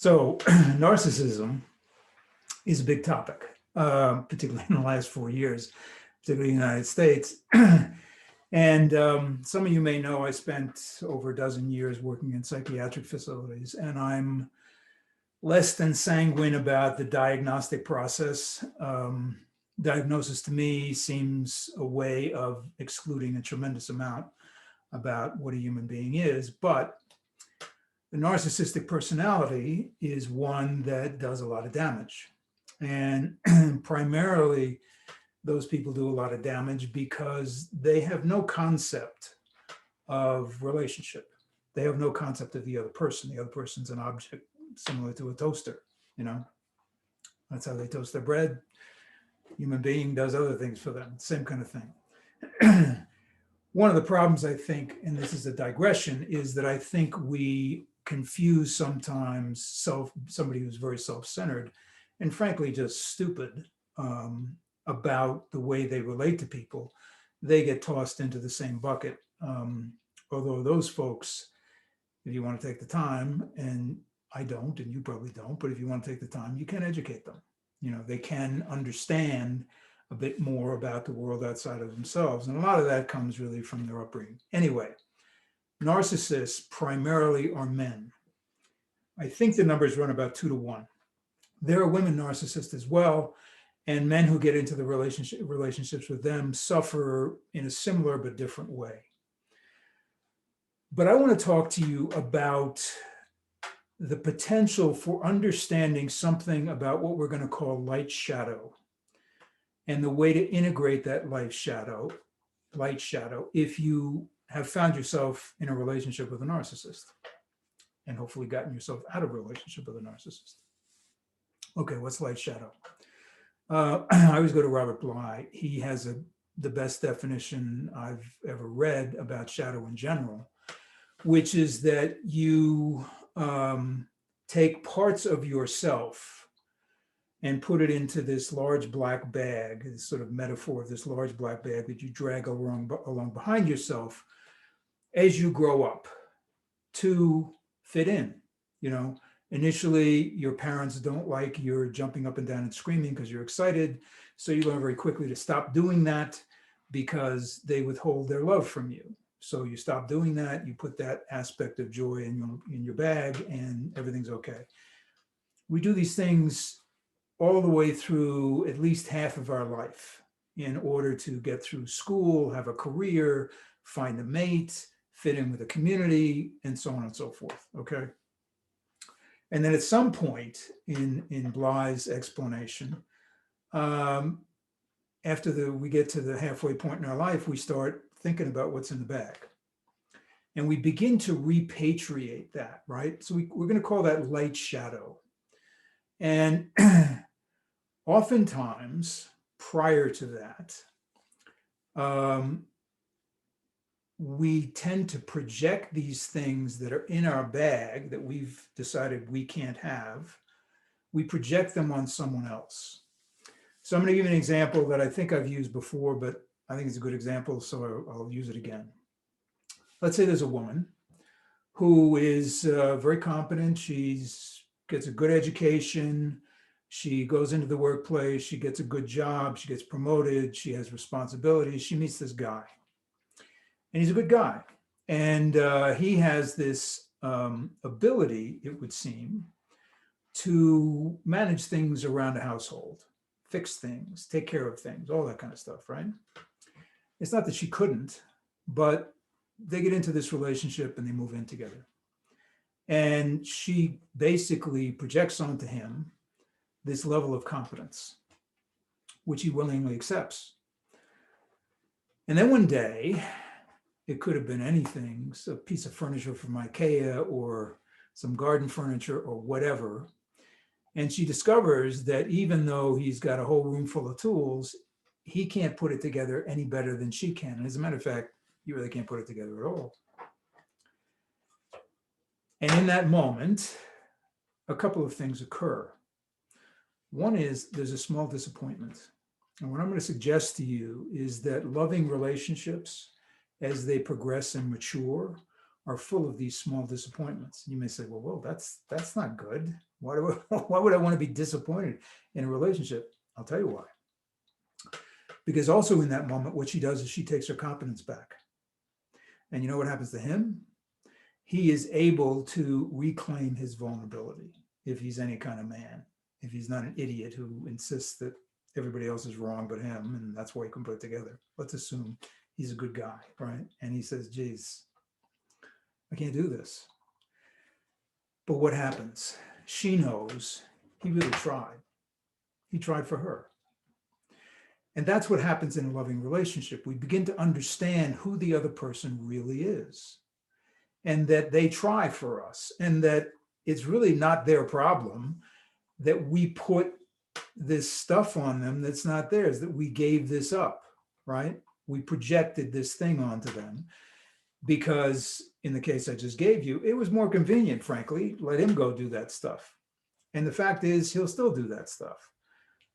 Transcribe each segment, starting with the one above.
So narcissism is a big topic, particularly in the last 4 years, particularly in the United States. And some of you may know I spent over a dozen years working in psychiatric facilities, and I'm less than sanguine about the diagnostic process. Diagnosis to me seems a way of excluding a tremendous amount about what a human being is, but the narcissistic personality is one that does a lot of damage. And primarily, those people do a lot of damage because they have no concept of relationship. They have no concept of the other person. The other person's an object similar to a toaster, you know. That's how they toast their bread. Human being does other things for them, same kind of thing. One of the problems, I think, and this is a digression, is that I think we confuse sometimes somebody who's very self-centered and frankly just stupid about the way they relate to people. They get tossed into the same bucket. Although those folks, if you want to take the time, and I don't, and you probably don't, but if you want to take the time, you can educate them. You know, they can understand a bit more about the world outside of themselves. And a lot of that comes really from their upbringing. Anyway, narcissists primarily are men. I think the numbers run about 2 to 1. There are women narcissists as well, and men who get into the relationships with them suffer in a similar but different way. But I want to talk to you about the potential for understanding something about what we're going to call light shadow, and the way to integrate that light shadow, if you have found yourself in a relationship with a narcissist and hopefully gotten yourself out of a relationship with a narcissist. Okay, what's light shadow? I always go to Robert Bly. He has the best definition I've ever read about shadow in general, which is that you take parts of yourself and put it into this large black bag, this sort of metaphor of this large black bag that you drag along behind yourself as you grow up to fit in. You know, initially your parents don't like you're jumping up and down and screaming because you're excited. So you learn very quickly to stop doing that because they withhold their love from you. So you stop doing that, you put that aspect of joy in your bag, and everything's okay. We do these things all the way through at least half of our life in order to get through school, have a career, find a mate, fit in with a community, and so on and so forth, okay? And then at some point in Bly's explanation, after we get to the halfway point in our life, we start thinking about what's in the bag. And we begin to repatriate that, right? So we're going to call that light shadow. And oftentimes, prior to that, we tend to project these things that are in our bag that we've decided we can't have. We project them on someone else. So I'm going to give you an example that I think I've used before, but I think it's a good example, so I'll use it again. Let's say there's a woman who is very competent. She gets a good education. She goes into the workplace. She gets a good job. She gets promoted. She has responsibilities. She meets this guy. And he's a good guy. And he has this ability, it would seem, to manage things around a household, fix things, take care of things, all that kind of stuff, right? It's not that she couldn't, but they get into this relationship and they move in together. And she basically projects onto him this level of competence, which he willingly accepts. And then one day, it could have been anything, a piece of furniture from IKEA or some garden furniture or whatever. And she discovers that even though he's got a whole room full of tools, he can't put it together any better than she can. And as a matter of fact, you really can't put it together at all. And in that moment, a couple of things occur. One is there's a small disappointment. And what I'm going to suggest to you is that loving relationships, as they progress and mature, are full of these small disappointments. You may say, well, that's not good. Why would I want to be disappointed in a relationship? I'll tell you why. Because also in that moment, what she does is she takes her confidence back. And you know what happens to him? He is able to reclaim his vulnerability if he's any kind of man, if he's not an idiot who insists that everybody else is wrong but him, and that's why he can put it together. Let's assume he's a good guy, right? And he says, geez, I can't do this. But what happens? She knows he really tried. He tried for her. And that's what happens in a loving relationship. We begin to understand who the other person really is, and that they try for us, and that it's really not their problem that we put this stuff on them that's not theirs, that we gave this up, right? We projected this thing onto them because in the case I just gave you, it was more convenient, frankly. Let him go do that stuff. And the fact is, he'll still do that stuff.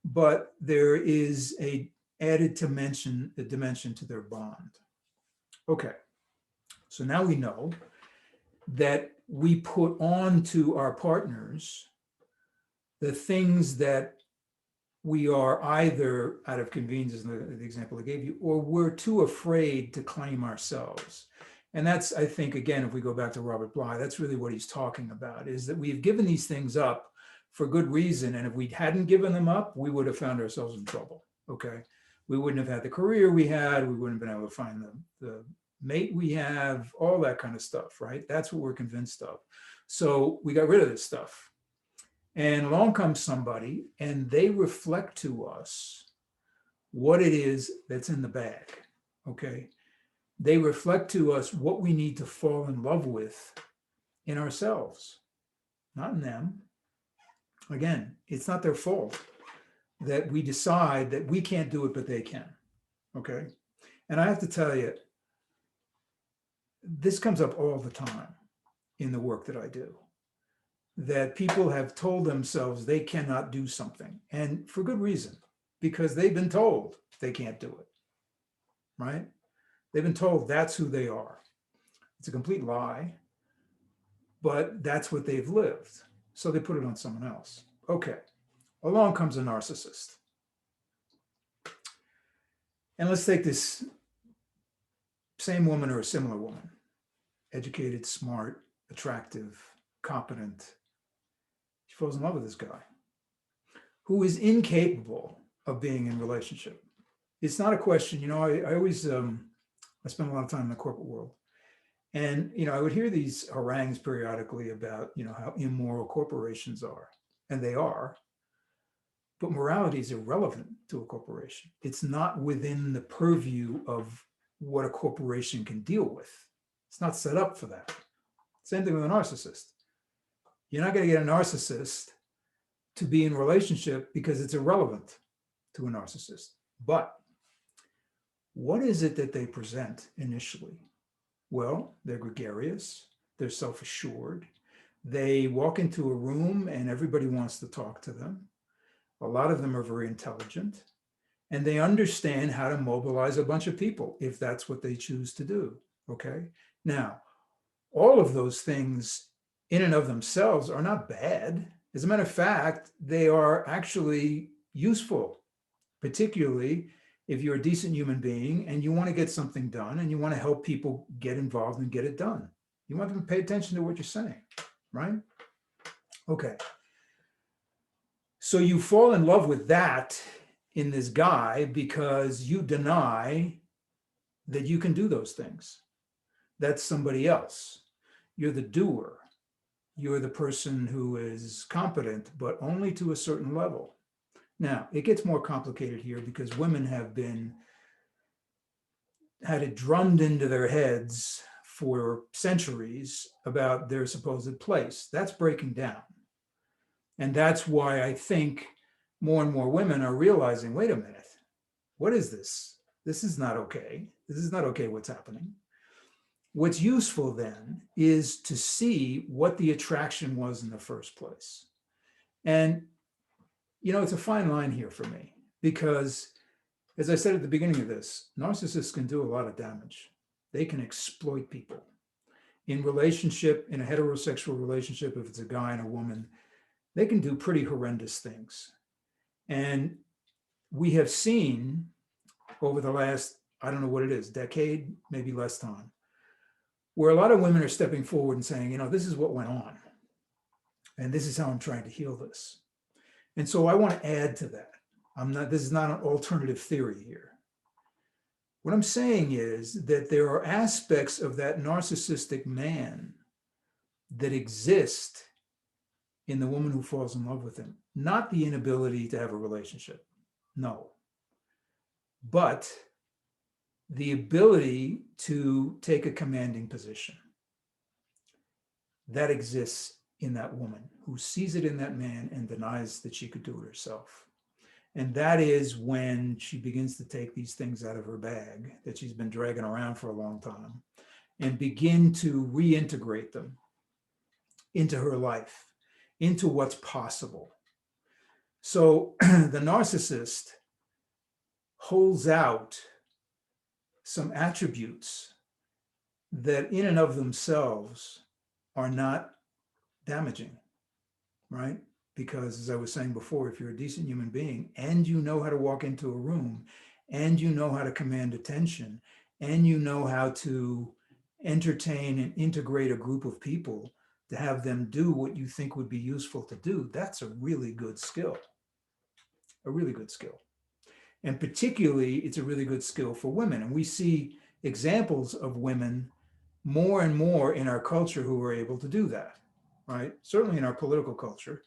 But there is a added dimension to their bond. Okay, so now we know that we put on to our partners the things that we are either out of convenience, as the example I gave you, or we're too afraid to claim ourselves. And that's, I think, again, if we go back to Robert Bly, that's really what he's talking about, is that we've given these things up for good reason. And if we hadn't given them up, we would have found ourselves in trouble, okay? We wouldn't have had the career we had. We wouldn't have been able to find the mate we have, all that kind of stuff, right? That's what we're convinced of. So we got rid of this stuff. And along comes somebody and they reflect to us what it is that's in the bag, okay? They reflect to us what we need to fall in love with in ourselves, not in them. Again, it's not their fault that we decide that we can't do it, but they can, okay? And I have to tell you, this comes up all the time in the work that I do, that people have told themselves they cannot do something, and for good reason, because they've been told they can't do it, right? They've been told that's who they are. It's a complete lie, but that's what they've lived. So they put it on someone else. Okay, along comes a narcissist. And let's take this same woman or a similar woman, educated, smart, attractive, competent. She falls in love with this guy who is incapable of being in relationship. It's not a question, I always, I spend a lot of time in the corporate world. And, I would hear these harangues periodically about, how immoral corporations are. And they are. But morality is irrelevant to a corporation. It's not within the purview of what a corporation can deal with. It's not set up for that. Same thing with a narcissist. You're not going to get a narcissist to be in relationship because it's irrelevant to a narcissist. But what is it that they present initially? Well, they're gregarious, they're self-assured, they walk into a room and everybody wants to talk to them. A lot of them are very intelligent, and they understand how to mobilize a bunch of people if that's what they choose to do, okay? Now, all of those things in and of themselves are not bad. As a matter of fact, they are actually useful, particularly if you're a decent human being and you want to get something done and you want to help people get involved and get it done. You want them to pay attention to what you're saying, right? Okay. So you fall in love with that in this guy because you deny that you can do those things. That's somebody else. You're the doer. You're the person who is competent, but only to a certain level. Now, it gets more complicated here because women have had it drummed into their heads for centuries about their supposed place. That's breaking down. And that's why I think more and more women are realizing, wait a minute, what is this? This is not okay. This is not okay what's happening. What's useful then is to see what the attraction was in the first place. And it's a fine line here for me because, as I said at the beginning of this, narcissists can do a lot of damage. They can exploit people. in relationship, in a heterosexual relationship, if it's a guy and a woman, they can do pretty horrendous things. And we have seen over the last, I don't know what it is, decade, maybe less time, where a lot of women are stepping forward and saying, this is what went on. And this is how I'm trying to heal this. And so I want to add to that. This is not an alternative theory here. What I'm saying is that there are aspects of that narcissistic man that exist in the woman who falls in love with him. Not the inability to have a relationship, no. But the ability to take a commanding position. That exists in that woman who sees it in that man and denies that she could do it herself. And that is when she begins to take these things out of her bag that she's been dragging around for a long time and begin to reintegrate them into her life, into what's possible. So the narcissist holds out some attributes that in and of themselves are not damaging, right? Because as I was saying before, if you're a decent human being and you know how to walk into a room and you know how to command attention and you know how to entertain and integrate a group of people to have them do what you think would be useful to do, that's a really good skill, a really good skill. And particularly, it's a really good skill for women. And we see examples of women more and more in our culture who are able to do that, right? Certainly in our political culture.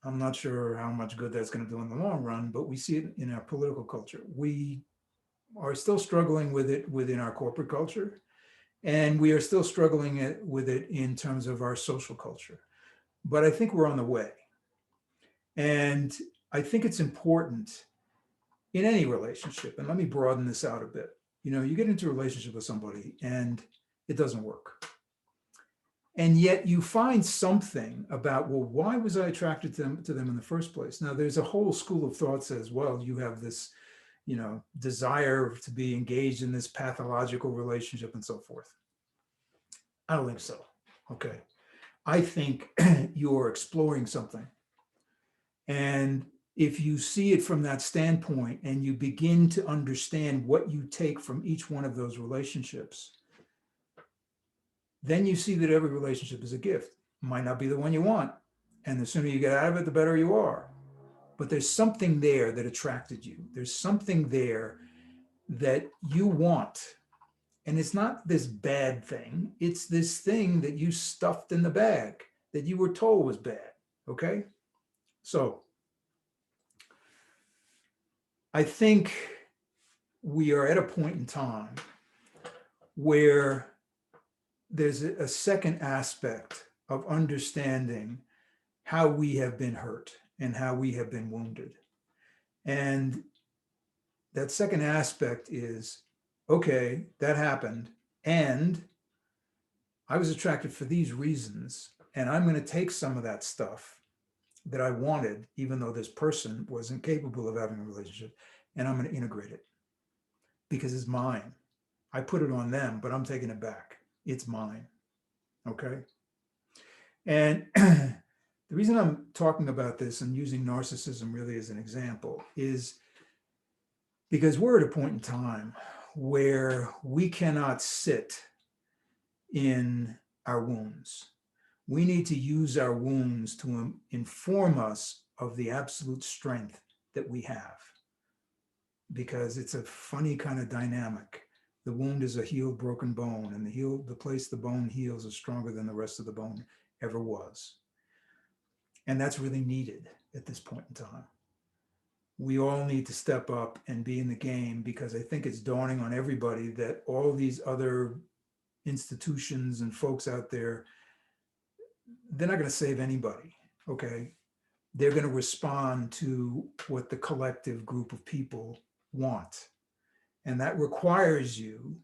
I'm not sure how much good that's going to do in the long run, but we see it in our political culture. We are still struggling with it within our corporate culture, and we are still struggling with it in terms of our social culture. But I think we're on the way. And I think it's important in any relationship, and let me broaden this out a bit. You get into a relationship with somebody and it doesn't work. And yet you find something about, well, why was I attracted to them in the first place? Now, there's a whole school of thought says, well, you have this, desire to be engaged in this pathological relationship and so forth. I don't think so. Okay. I think you're exploring something. And if you see it from that standpoint and you begin to understand what you take from each one of those relationships, then you see that every relationship is a gift. Might not be the one you want. And the sooner you get out of it, the better you are. But there's something there that attracted you. There's something there that you want. And it's not this bad thing. It's this thing that you stuffed in the bag that you were told was bad. Okay? So I think we are at a point in time where there's a second aspect of understanding how we have been hurt and how we have been wounded. And that second aspect is, okay, that happened. And I was attracted for these reasons. And I'm going to take some of that stuff that I wanted, even though this person wasn't capable of having a relationship, and I'm going to integrate it because it's mine. I put it on them, but I'm taking it back. It's mine. Okay. And the reason I'm talking about this and using narcissism really as an example is because we're at a point in time where we cannot sit in our wounds. We need to use our wounds to inform us of the absolute strength that we have, because it's a funny kind of dynamic. The wound is a healed, broken bone, and the place the bone heals is stronger than the rest of the bone ever was. And that's really needed at this point in time. We all need to step up and be in the game, because I think it's dawning on everybody that all these other institutions and folks out there, they're not going to save anybody, okay? They're going to respond to what the collective group of people want. And that requires you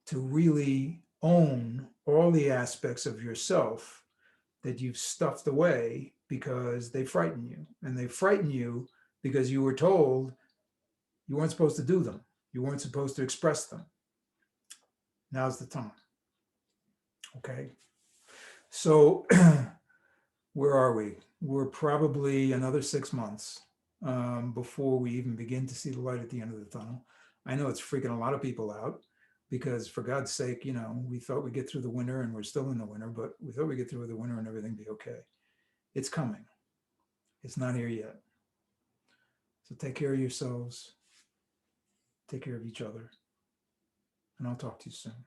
to really own all the aspects of yourself that you've stuffed away because they frighten you. And they frighten you because you were told you weren't supposed to do them. You weren't supposed to express them. Now's the time. Okay. So where are we? We're probably another 6 months before we even begin to see the light at the end of the tunnel. I know it's freaking a lot of people out because, for God's sake, we thought we'd get through the winter, and we're still in the winter, but we thought we'd get through the winter and everything be okay. It's coming. It's not here yet. So take care of yourselves. Take care of each other. And I'll talk to you soon.